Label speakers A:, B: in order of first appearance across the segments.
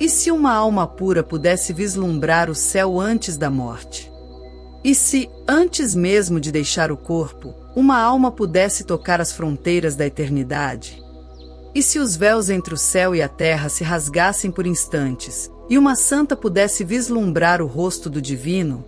A: E se uma alma pura pudesse vislumbrar o céu antes da morte? E se, antes mesmo de deixar o corpo, uma alma pudesse tocar as fronteiras da eternidade? E se os véus entre o céu e a terra se rasgassem por instantes, e uma santa pudesse vislumbrar o rosto do divino?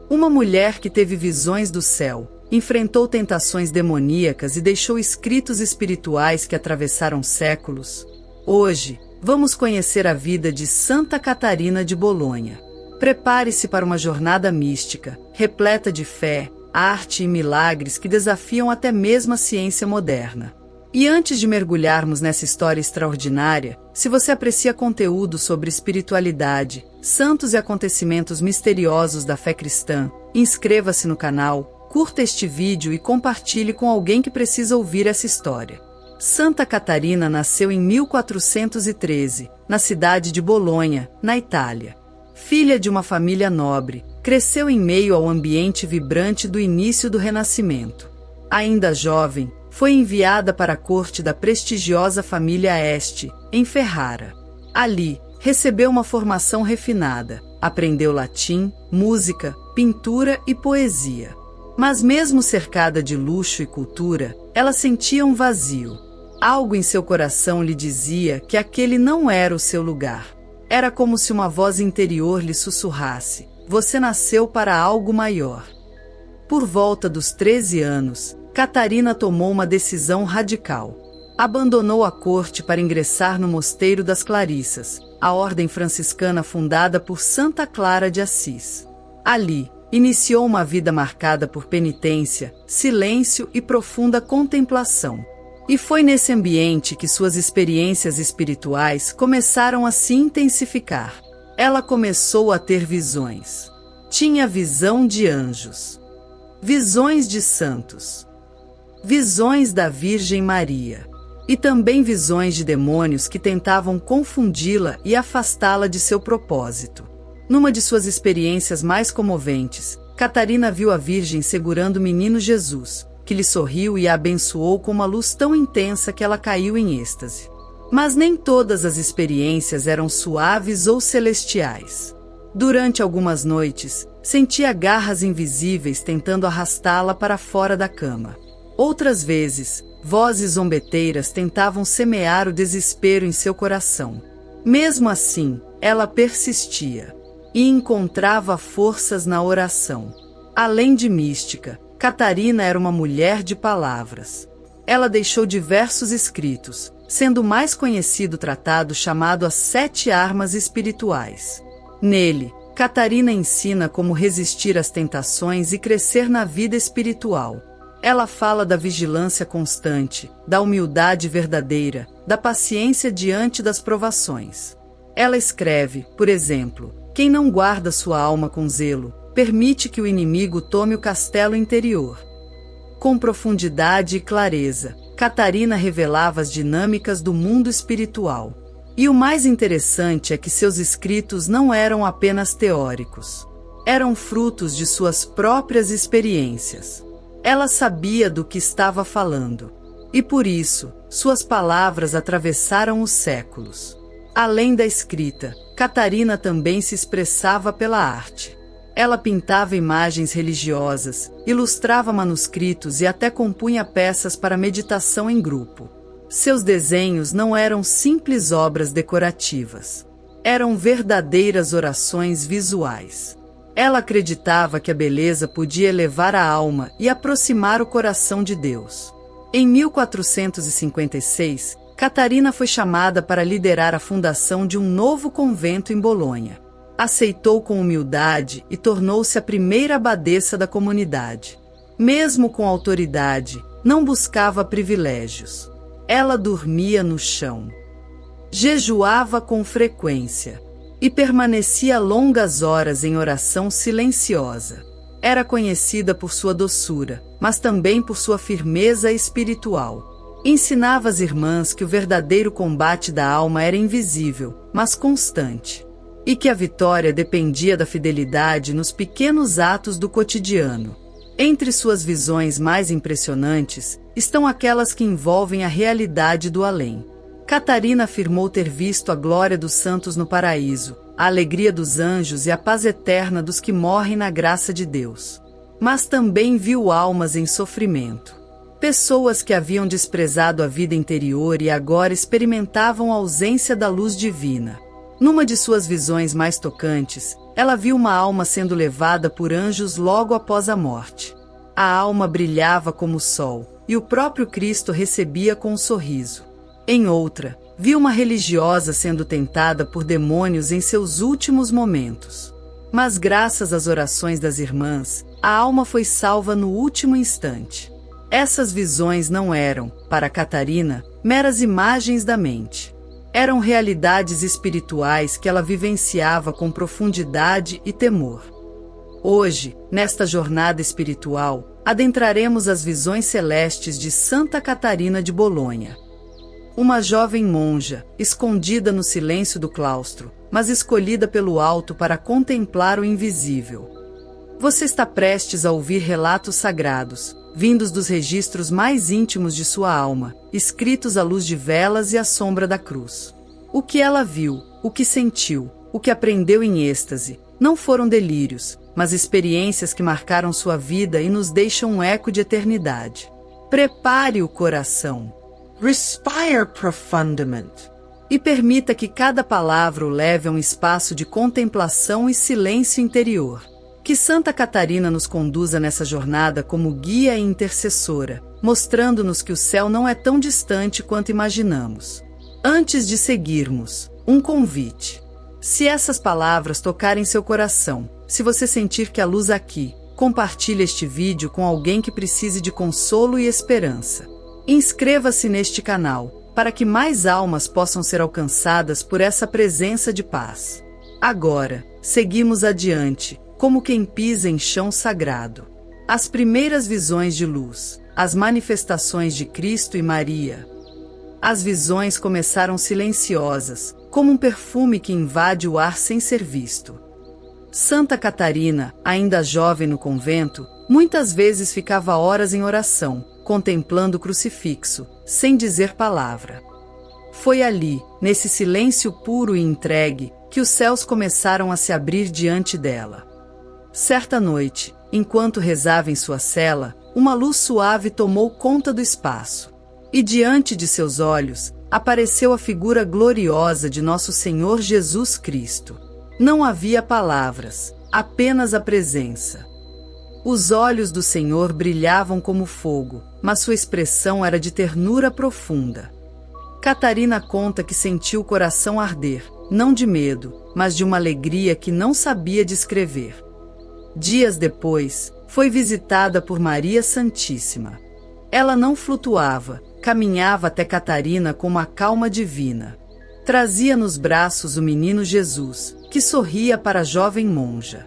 A: Uma mulher que teve visões do céu, enfrentou tentações demoníacas e deixou escritos espirituais que atravessaram séculos. Hoje, vamos conhecer a vida de Santa Catarina de Bolonha. Prepare-se para uma jornada mística, repleta de fé, arte e milagres que desafiam até mesmo a ciência moderna. E antes de mergulharmos nessa história extraordinária, se você aprecia conteúdo sobre espiritualidade, santos e acontecimentos misteriosos da fé cristã, inscreva-se no canal, curta este vídeo e compartilhe com alguém que precisa ouvir essa história. Santa Catarina nasceu em 1413, na cidade de Bolonha, na Itália. Filha de uma família nobre, cresceu em meio ao ambiente vibrante do início do Renascimento. Ainda jovem, foi enviada para a corte da prestigiosa família Este, em Ferrara. Ali, recebeu uma formação refinada, aprendeu latim, música, pintura e poesia. Mas mesmo cercada de luxo e cultura, ela sentia um vazio. Algo em seu coração lhe dizia que aquele não era o seu lugar. Era como se uma voz interior lhe sussurrasse: você nasceu para algo maior. Por volta dos 13 anos, Catarina tomou uma decisão radical. Abandonou a corte para ingressar no Mosteiro das Clarissas, a ordem franciscana fundada por Santa Clara de Assis. Ali, iniciou uma vida marcada por penitência, silêncio e profunda contemplação. E foi nesse ambiente que suas experiências espirituais começaram a se intensificar. Ela começou a ter visões. Tinha visão de anjos, visões de santos, visões da Virgem Maria, e também visões de demônios que tentavam confundi-la e afastá-la de seu propósito. Numa de suas experiências mais comoventes, Catarina viu a Virgem segurando o menino Jesus, que lhe sorriu e a abençoou com uma luz tão intensa que ela caiu em êxtase. Mas nem todas as experiências eram suaves ou celestiais. Durante algumas noites, sentia garras invisíveis tentando arrastá-la para fora da cama. Outras vezes, vozes zombeteiras tentavam semear o desespero em seu coração. Mesmo assim, ela persistia e encontrava forças na oração. Além de mística, Catarina era uma mulher de palavras. Ela deixou diversos escritos, sendo o mais conhecido tratado chamado As 7 Armas Espirituais. Nele, Catarina ensina como resistir às tentações e crescer na vida espiritual. Ela fala da vigilância constante, da humildade verdadeira, da paciência diante das provações. Ela escreve, por exemplo: quem não guarda sua alma com zelo, permite que o inimigo tome o castelo interior. Com profundidade e clareza, Catarina revelava as dinâmicas do mundo espiritual. E o mais interessante é que seus escritos não eram apenas teóricos. Eram frutos de suas próprias experiências. Ela sabia do que estava falando. E por isso, suas palavras atravessaram os séculos. Além da escrita, Catarina também se expressava pela arte. Ela pintava imagens religiosas, ilustrava manuscritos e até compunha peças para meditação em grupo. Seus desenhos não eram simples obras decorativas. Eram verdadeiras orações visuais. Ela acreditava que a beleza podia elevar a alma e aproximar o coração de Deus. Em 1456, Catarina foi chamada para liderar a fundação de um novo convento em Bolonha. Aceitou com humildade e tornou-se a primeira abadesa da comunidade. Mesmo com autoridade, não buscava privilégios. Ela dormia no chão. Jejuava com frequência e permanecia longas horas em oração silenciosa. Era conhecida por sua doçura, mas também por sua firmeza espiritual. Ensinava às irmãs que o verdadeiro combate da alma era invisível, mas constante, e que a vitória dependia da fidelidade nos pequenos atos do cotidiano. Entre suas visões mais impressionantes estão aquelas que envolvem a realidade do além. Catarina afirmou ter visto a glória dos santos no paraíso, a alegria dos anjos e a paz eterna dos que morrem na graça de Deus. Mas também viu almas em sofrimento. Pessoas que haviam desprezado a vida interior e agora experimentavam a ausência da luz divina. Numa de suas visões mais tocantes, ela viu uma alma sendo levada por anjos logo após a morte. A alma brilhava como o sol, e o próprio Cristo recebia com um sorriso. Em outra, viu uma religiosa sendo tentada por demônios em seus últimos momentos. Mas graças às orações das irmãs, a alma foi salva no último instante. Essas visões não eram, para Catarina, meras imagens da mente. Eram realidades espirituais que ela vivenciava com profundidade e temor. Hoje, nesta jornada espiritual, adentraremos as visões celestes de Santa Catarina de Bolonha. Uma jovem monja, escondida no silêncio do claustro, mas escolhida pelo alto para contemplar o invisível. Você está prestes a ouvir relatos sagrados, vindos dos registros mais íntimos de sua alma, escritos à luz de velas e à sombra da cruz. O que ela viu, o que sentiu, o que aprendeu em êxtase, não foram delírios, mas experiências que marcaram sua vida e nos deixam um eco de eternidade. Prepare o coração. Respire profundamente. E permita que cada palavra o leve a um espaço de contemplação e silêncio interior. Que Santa Catarina nos conduza nessa jornada como guia e intercessora, mostrando-nos que o céu não é tão distante quanto imaginamos. Antes de seguirmos, um convite. Se essas palavras tocarem seu coração, se você sentir que há luz aqui, compartilhe este vídeo com alguém que precise de consolo e esperança. Inscreva-se neste canal, para que mais almas possam ser alcançadas por essa presença de paz. Agora, seguimos adiante, como quem pisa em chão sagrado. As primeiras visões de luz, as manifestações de Cristo e Maria. As visões começaram silenciosas, como um perfume que invade o ar sem ser visto. Santa Catarina, ainda jovem no convento, muitas vezes ficava horas em oração, contemplando o crucifixo, sem dizer palavra. Foi ali, nesse silêncio puro e entregue, que os céus começaram a se abrir diante dela. Certa noite, enquanto rezava em sua cela, uma luz suave tomou conta do espaço. E diante de seus olhos, apareceu a figura gloriosa de nosso Senhor Jesus Cristo. Não havia palavras, apenas a presença. Os olhos do Senhor brilhavam como fogo, mas sua expressão era de ternura profunda. Catarina conta que sentiu o coração arder, não de medo, mas de uma alegria que não sabia descrever. Dias depois, foi visitada por Maria Santíssima. Ela não flutuava, caminhava até Catarina com uma calma divina. Trazia nos braços o menino Jesus, que sorria para a jovem monja.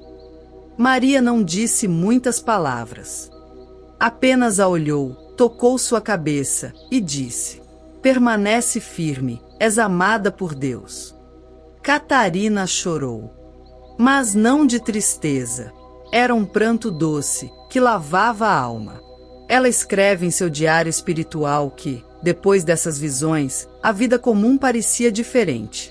A: Maria não disse muitas palavras. Apenas a olhou, tocou sua cabeça e disse: "Permanece firme, és amada por Deus." Catarina chorou. Mas não de tristeza. Era um pranto doce, que lavava a alma. Ela escreve em seu diário espiritual que, depois dessas visões, a vida comum parecia diferente.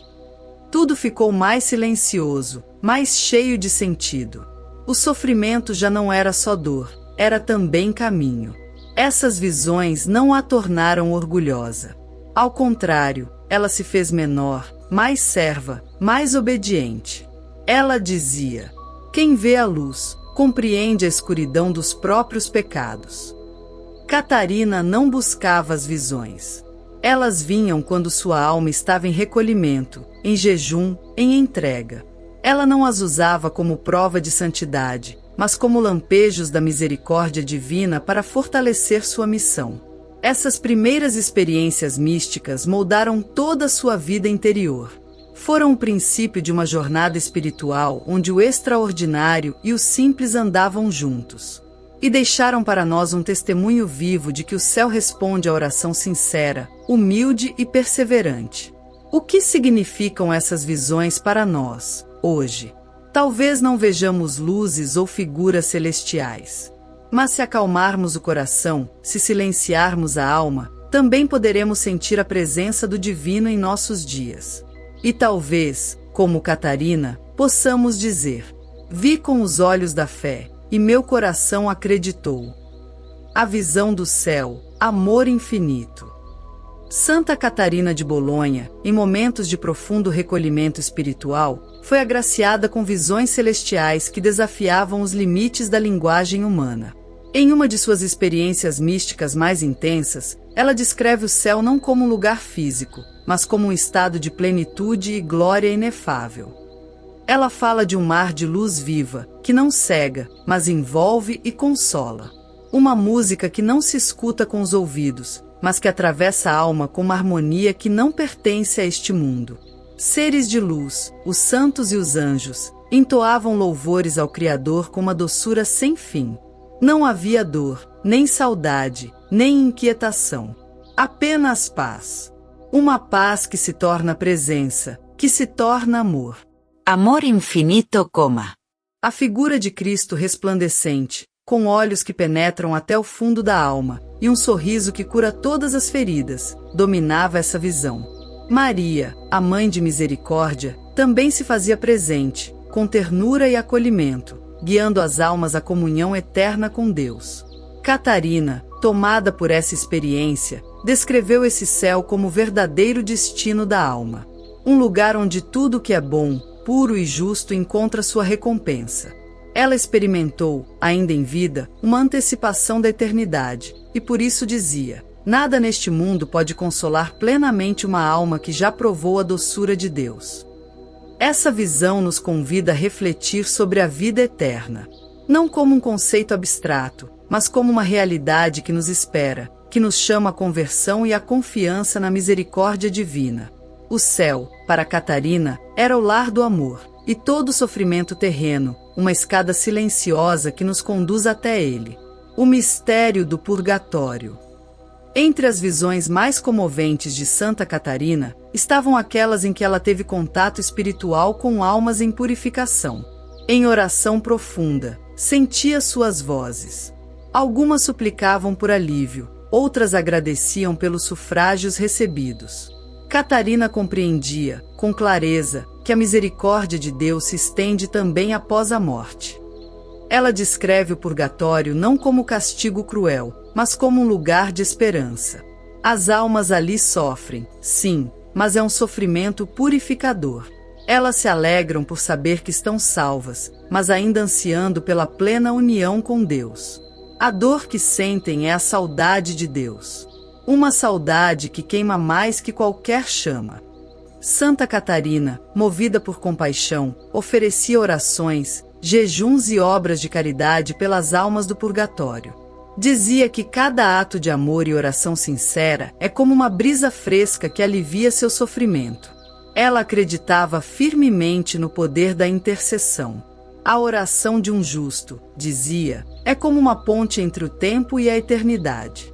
A: Tudo ficou mais silencioso, mais cheio de sentido. O sofrimento já não era só dor, era também caminho. Essas visões não a tornaram orgulhosa. Ao contrário, ela se fez menor, mais serva, mais obediente. Ela dizia: "Quem vê a luz, compreende a escuridão dos próprios pecados." Catarina não buscava as visões. Elas vinham quando sua alma estava em recolhimento, em jejum, em entrega. Ela não as usava como prova de santidade, mas como lampejos da misericórdia divina para fortalecer sua missão. Essas primeiras experiências místicas moldaram toda a sua vida interior. Foram o princípio de uma jornada espiritual onde o extraordinário e o simples andavam juntos. E deixaram para nós um testemunho vivo de que o céu responde à oração sincera, humilde e perseverante. O que significam essas visões para nós, hoje? Talvez não vejamos luzes ou figuras celestiais. Mas se acalmarmos o coração, se silenciarmos a alma, também poderemos sentir a presença do divino em nossos dias. E talvez, como Catarina, possamos dizer: vi com os olhos da fé, e meu coração acreditou. A visão do céu, amor infinito. Santa Catarina de Bolonha, em momentos de profundo recolhimento espiritual, foi agraciada com visões celestiais que desafiavam os limites da linguagem humana. Em uma de suas experiências místicas mais intensas, ela descreve o céu não como um lugar físico, mas como um estado de plenitude e glória inefável. Ela fala de um mar de luz viva, que não cega, mas envolve e consola. Uma música que não se escuta com os ouvidos, mas que atravessa a alma com uma harmonia que não pertence a este mundo. Seres de luz, os santos e os anjos, entoavam louvores ao Criador com uma doçura sem fim. Não havia dor, nem saudade, nem inquietação. Apenas paz. Uma paz que se torna presença, que se torna amor.
B: Amor infinito, coma.
A: A figura de Cristo resplandecente, com olhos que penetram até o fundo da alma, e um sorriso que cura todas as feridas, dominava essa visão. Maria, a Mãe de Misericórdia, também se fazia presente, com ternura e acolhimento, guiando as almas à comunhão eterna com Deus. Catarina, tomada por essa experiência, descreveu esse céu como o verdadeiro destino da alma. Um lugar onde tudo que é bom, puro e justo encontra sua recompensa. Ela experimentou, ainda em vida, uma antecipação da eternidade, e por isso dizia: nada neste mundo pode consolar plenamente uma alma que já provou a doçura de Deus. Essa visão nos convida a refletir sobre a vida eterna, não como um conceito abstrato, mas como uma realidade que nos espera, que nos chama à conversão e à confiança na misericórdia divina. O céu, para Catarina, era o lar do amor, e todo sofrimento terreno, uma escada silenciosa que nos conduz até ele. O mistério do purgatório. Entre as visões mais comoventes de Santa Catarina, estavam aquelas em que ela teve contato espiritual com almas em purificação. Em oração profunda, sentia suas vozes. Algumas suplicavam por alívio, outras agradeciam pelos sufrágios recebidos. Catarina compreendia, com clareza, que a misericórdia de Deus se estende também após a morte. Ela descreve o purgatório não como castigo cruel, mas como um lugar de esperança. As almas ali sofrem, sim, mas é um sofrimento purificador. Elas se alegram por saber que estão salvas, mas ainda ansiando pela plena união com Deus. A dor que sentem é a saudade de Deus. Uma saudade que queima mais que qualquer chama. Santa Catarina, movida por compaixão, oferecia orações, jejuns e obras de caridade pelas almas do purgatório. Dizia que cada ato de amor e oração sincera é como uma brisa fresca que alivia seu sofrimento. Ela acreditava firmemente no poder da intercessão. A oração de um justo, dizia, é como uma ponte entre o tempo e a eternidade.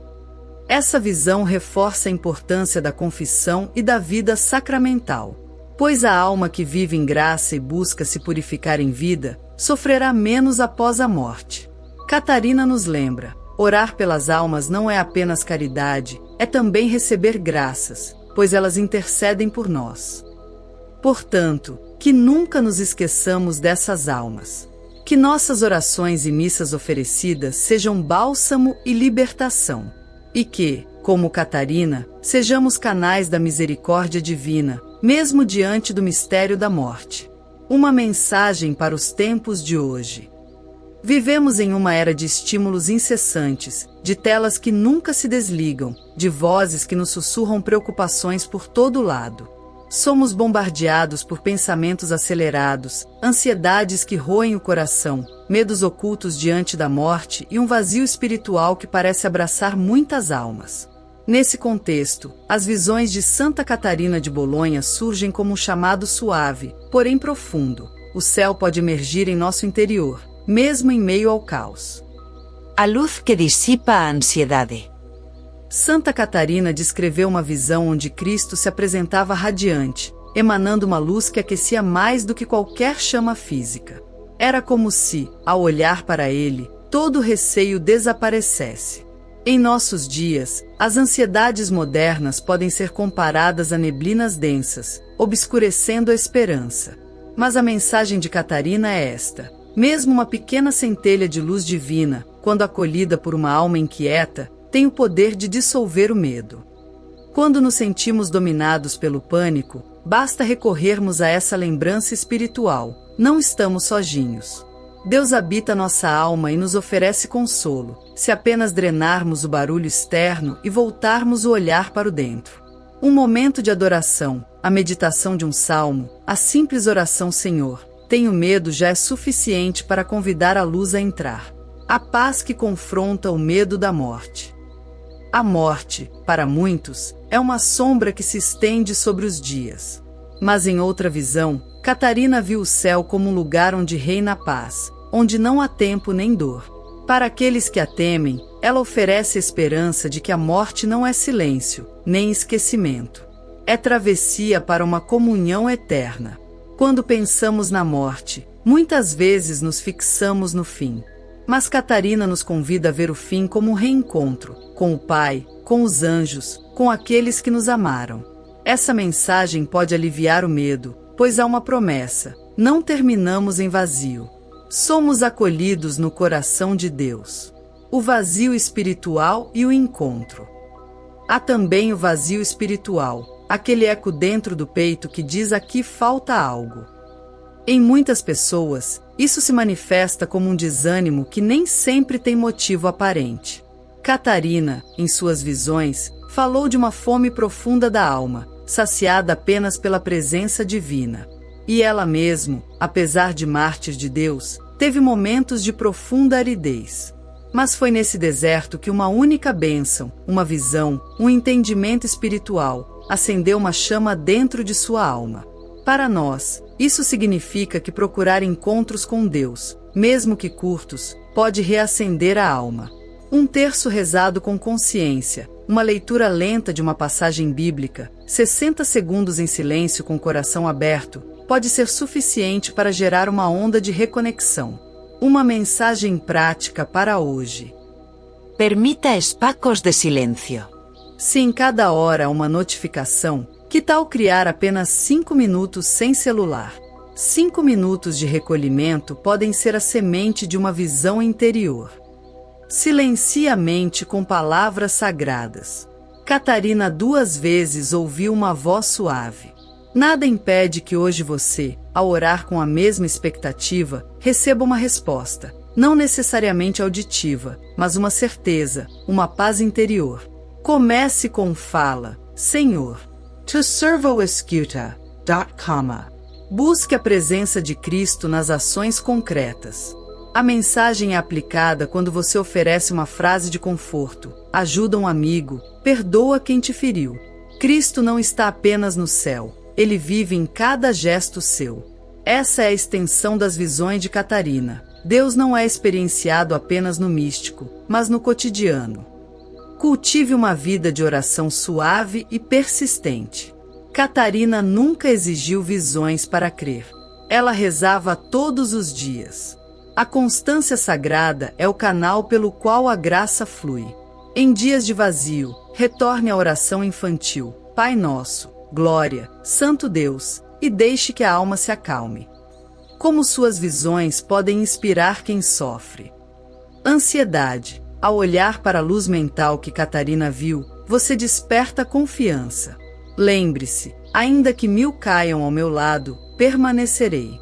A: Essa visão reforça a importância da confissão e da vida sacramental, pois a alma que vive em graça e busca se purificar em vida, sofrerá menos após a morte. Catarina nos lembra: orar pelas almas não é apenas caridade, é também receber graças, pois elas intercedem por nós. Portanto, que nunca nos esqueçamos dessas almas. Que nossas orações e missas oferecidas sejam bálsamo e libertação. E que, como Catarina, sejamos canais da misericórdia divina, mesmo diante do mistério da morte. Uma mensagem para os tempos de hoje. Vivemos em uma era de estímulos incessantes, de telas que nunca se desligam, de vozes que nos sussurram preocupações por todo lado. Somos bombardeados por pensamentos acelerados, ansiedades que roem o coração, medos ocultos diante da morte e um vazio espiritual que parece abraçar muitas almas. Nesse contexto, as visões de Santa Catarina de Bolonha surgem como um chamado suave, porém profundo. O céu pode emergir em nosso interior, mesmo em meio ao caos.
B: A luz que dissipa a ansiedade.
A: Santa Catarina descreveu uma visão onde Cristo se apresentava radiante, emanando uma luz que aquecia mais do que qualquer chama física. Era como se, ao olhar para ele, todo receio desaparecesse. Em nossos dias, as ansiedades modernas podem ser comparadas a neblinas densas, obscurecendo a esperança. Mas a mensagem de Catarina é esta: mesmo uma pequena centelha de luz divina, quando acolhida por uma alma inquieta, tem o poder de dissolver o medo. Quando nos sentimos dominados pelo pânico, basta recorrermos a essa lembrança espiritual: não estamos sozinhos. Deus habita nossa alma e nos oferece consolo, se apenas drenarmos o barulho externo e voltarmos o olhar para o dentro. Um momento de adoração, a meditação de um salmo, a simples oração Senhor, tenho medo já é suficiente para convidar a luz a entrar. A paz que confronta o medo da morte. A morte, para muitos, é uma sombra que se estende sobre os dias. Mas em outra visão, Catarina viu o céu como um lugar onde reina a paz, onde não há tempo nem dor. Para aqueles que a temem, ela oferece a esperança de que a morte não é silêncio, nem esquecimento. É travessia para uma comunhão eterna. Quando pensamos na morte, muitas vezes nos fixamos no fim. Mas Catarina nos convida a ver o fim como um reencontro, com o Pai, com os anjos, com aqueles que nos amaram. Essa mensagem pode aliviar o medo, pois há uma promessa: não terminamos em vazio. Somos acolhidos no coração de Deus. O vazio espiritual e o encontro. Há também o vazio espiritual, aquele eco dentro do peito que diz: aqui falta algo. Em muitas pessoas, isso se manifesta como um desânimo que nem sempre tem motivo aparente. Catarina, em suas visões, falou de uma fome profunda da alma, saciada apenas pela presença divina. E ela mesmo, apesar de mártir de Deus, teve momentos de profunda aridez. Mas foi nesse deserto que uma única bênção, uma visão, um entendimento espiritual, acendeu uma chama dentro de sua alma. Para nós, isso significa que procurar encontros com Deus, mesmo que curtos, pode reacender a alma. Um terço rezado com consciência, uma leitura lenta de uma passagem bíblica, 60 segundos em silêncio com o coração aberto, pode ser suficiente para gerar uma onda de reconexão. Uma mensagem prática para hoje.
B: Permita espaços de silêncio.
A: Se em cada hora há uma notificação, que tal criar apenas 5 minutos sem celular? 5 minutos de recolhimento podem ser a semente de uma visão interior. Silencie a mente com palavras sagradas. Catarina 2 vezes ouviu uma voz suave. Nada impede que hoje você, ao orar com a mesma expectativa, receba uma resposta, não necessariamente auditiva, mas uma certeza, uma paz interior. Comece com fala: Senhor. toservoescuta.com. Busque a presença de Cristo nas ações concretas. A mensagem é aplicada quando você oferece uma frase de conforto, ajuda um amigo, perdoa quem te feriu. Cristo não está apenas no céu, ele vive em cada gesto seu. Essa é a extensão das visões de Catarina. Deus não é experienciado apenas no místico, mas no cotidiano. Cultive uma vida de oração suave e persistente. Catarina nunca exigiu visões para crer. Ela rezava todos os dias. A constância sagrada é o canal pelo qual a graça flui. Em dias de vazio, retorne à oração infantil: Pai Nosso, Glória, Santo Deus, e deixe que a alma se acalme. Como suas visões podem inspirar quem sofre? Ansiedade. Ao olhar para a luz mental que Catarina viu, você desperta confiança. Lembre-se: ainda que 1000 caiam ao meu lado, permanecerei.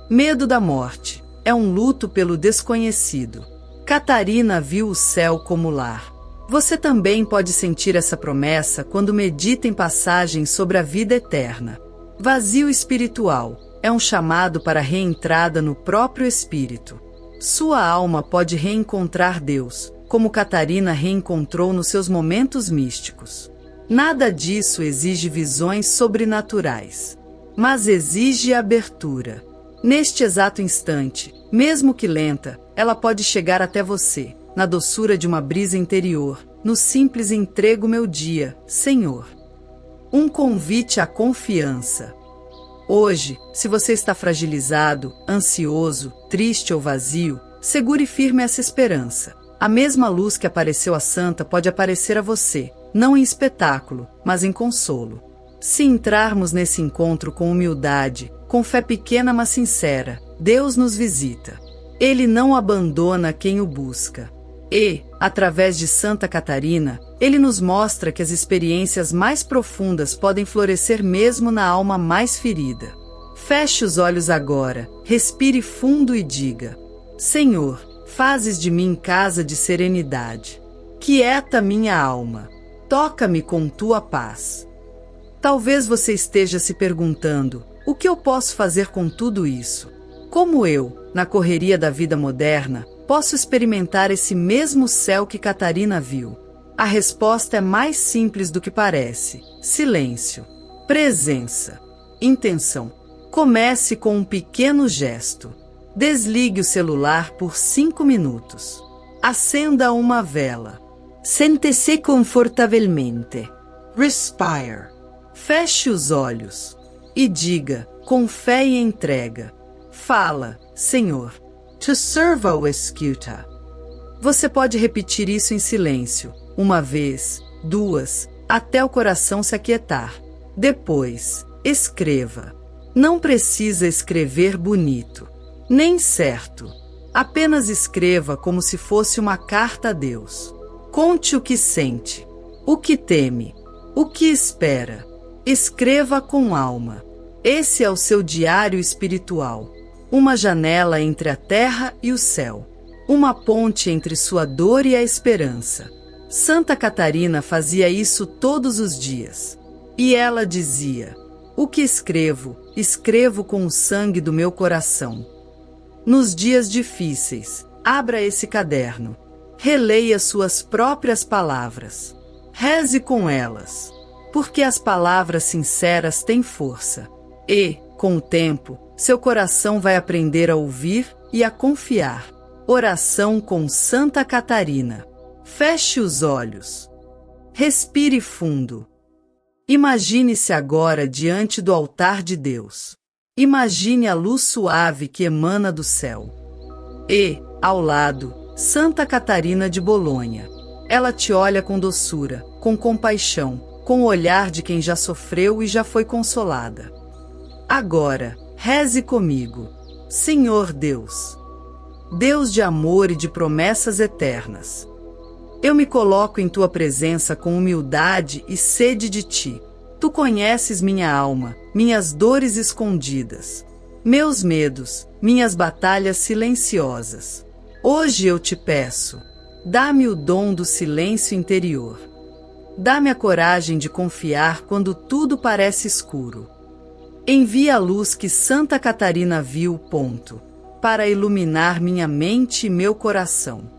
A: Medo da morte. É um luto pelo desconhecido. Catarina viu o céu como lar. Você também pode sentir essa promessa quando medita em passagens sobre a vida eterna. Vazio espiritual. É um chamado para a reentrada no próprio espírito. Sua alma pode reencontrar Deus, como Catarina reencontrou nos seus momentos místicos. Nada disso exige visões sobrenaturais, mas exige abertura. Neste exato instante, mesmo que lenta, ela pode chegar até você, na doçura de uma brisa interior, no simples entrego meu dia, Senhor. Um convite à confiança. Hoje, se você está fragilizado, ansioso, triste ou vazio, segure firme essa esperança. A mesma luz que apareceu a Santa pode aparecer a você, não em espetáculo, mas em consolo. Se entrarmos nesse encontro com humildade, com fé pequena mas sincera, Deus nos visita. Ele não abandona quem o busca. E, através de Santa Catarina, ele nos mostra que as experiências mais profundas podem florescer mesmo na alma mais ferida. Feche os olhos agora, respire fundo e diga: Senhor, fazes de mim casa de serenidade. Quieta minha alma. Toca-me com tua paz. Talvez você esteja se perguntando: o que eu posso fazer com tudo isso? Como eu, na correria da vida moderna, posso experimentar esse mesmo céu que Catarina viu? A resposta é mais simples do que parece: silêncio, presença, intenção. Comece com um pequeno gesto. Desligue o celular por 5 minutos. Acenda uma vela. Sente-se confortavelmente. Respire. Feche os olhos e diga, com fé e entrega: fala, Senhor. To serve o escuta. Você pode repetir isso em silêncio, uma vez, 2, até o coração se aquietar. Depois, escreva. Não precisa escrever bonito, nem certo. Apenas escreva como se fosse uma carta a Deus. Conte o que sente, o que teme, o que espera. Escreva com alma. Esse é o seu diário espiritual. Uma janela entre a terra e o céu. Uma ponte entre sua dor e a esperança. Santa Catarina fazia isso todos os dias. E ela dizia: o que escrevo, escrevo com o sangue do meu coração. Nos dias difíceis, abra esse caderno. Releia suas próprias palavras. Reze com elas. Porque as palavras sinceras têm força. E, com o tempo, seu coração vai aprender a ouvir e a confiar. Oração com Santa Catarina. Feche os olhos. Respire fundo. Imagine-se agora diante do altar de Deus. Imagine a luz suave que emana do céu. E, ao lado, Santa Catarina de Bolonha. Ela te olha com doçura, com compaixão, com o olhar de quem já sofreu e já foi consolada. Agora, reze comigo. Senhor Deus, Deus de amor e de promessas eternas, eu me coloco em tua presença com humildade e sede de ti. Tu conheces minha alma, minhas dores escondidas, meus medos, minhas batalhas silenciosas. Hoje eu te peço, dá-me o dom do silêncio interior. Dá-me a coragem de confiar quando tudo parece escuro. Envia a luz que Santa Catarina viu, para iluminar minha mente e meu coração.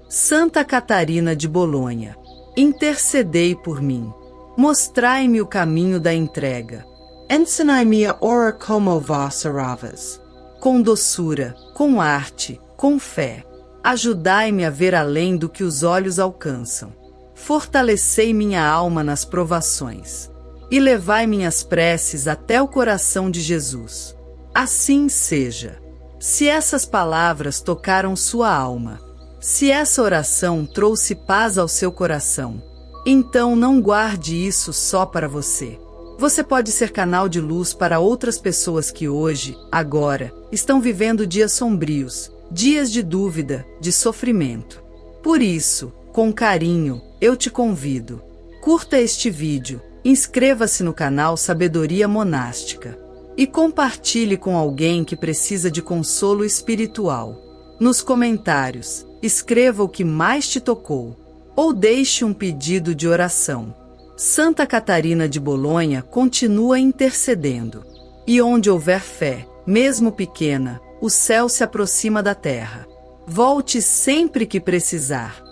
A: Santa Catarina de Bolonha, intercedei por mim. Mostrai-me o caminho da entrega. Ensinai-me a ora como vós oravas. Com doçura, com arte, com fé. Ajudai-me a ver além do que os olhos alcançam. Fortalecei minha alma nas provações. E levai minhas preces até o coração de Jesus. Assim seja. Se essas palavras tocaram sua alma, se essa oração trouxe paz ao seu coração, então não guarde isso só para você. Você pode ser canal de luz para outras pessoas que hoje, agora, estão vivendo dias sombrios, dias de dúvida, de sofrimento. Por isso, com carinho, eu te convido. Curta este vídeo, inscreva-se no canal Sabedoria Monástica e compartilhe com alguém que precisa de consolo espiritual. Nos comentários, escreva o que mais te tocou, ou deixe um pedido de oração. Santa Catarina de Bolonha continua intercedendo. E onde houver fé, mesmo pequena, o céu se aproxima da terra. Volte sempre que precisar.